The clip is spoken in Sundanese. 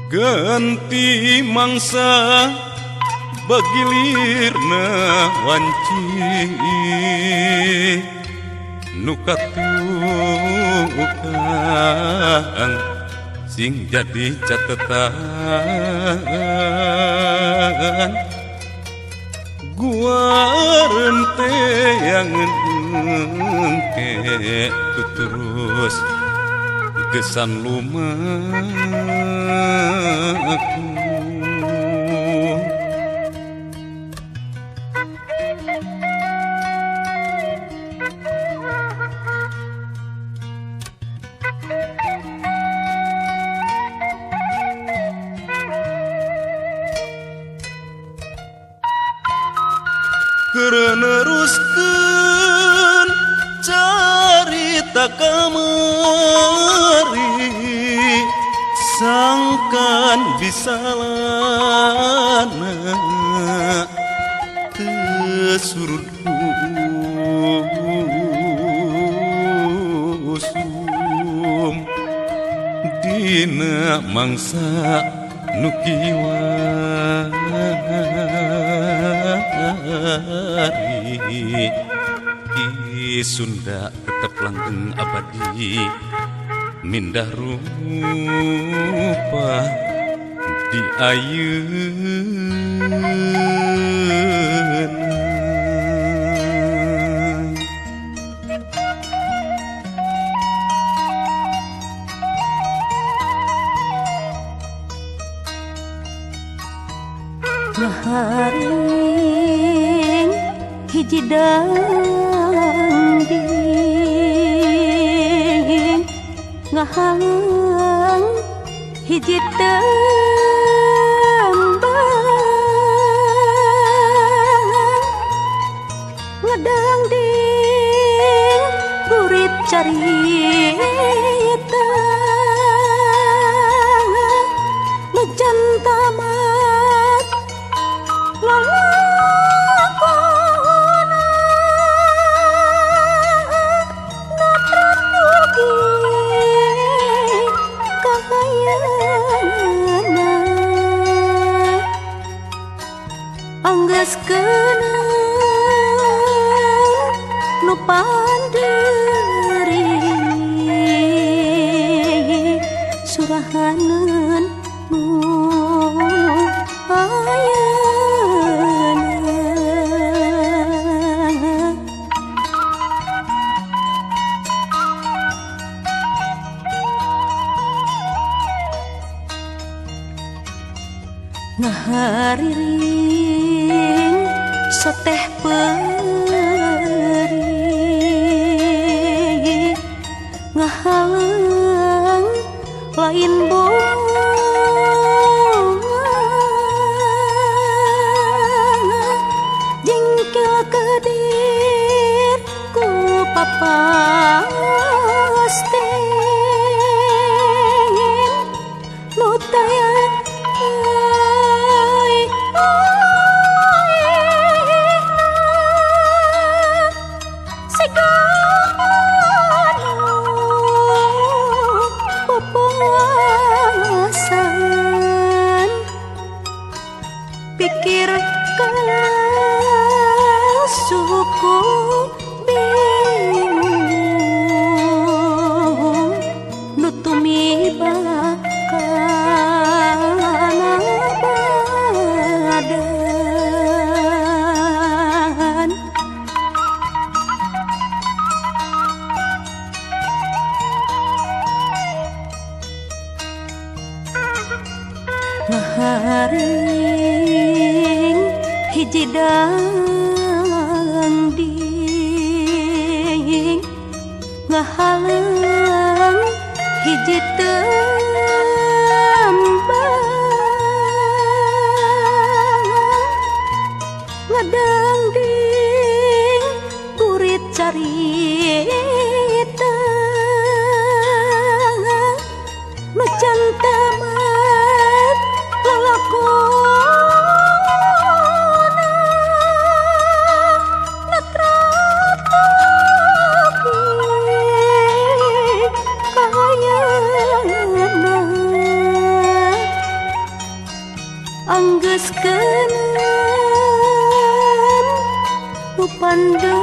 ganti mangsa bagilirna wanci nukatukang sing jadi catatan gua rente yang engke terus kesan lumaku Kereneruskeun carita kamari sangkan bisalana kesurut usum dina mangsa nukiwari ki Sunda tetep langgeng abadi mindah rupa di ayeuna ngaharing hiji dangding ngahalang hiji tembang ngedangding burit carita nujan tamat lalakona natradugi kahayana anggeskeun nu panderi surahaneun nu ayeuna ngahariring soteh peri ngahalang lain bunga jengkel kedir ku papasten nu taya pikir suku bingung nutumi bakana badan ngaharing hiji dangding ngahalang hiji tembang ngedangding burit carita nujan tamat lalakona natradugi Bandung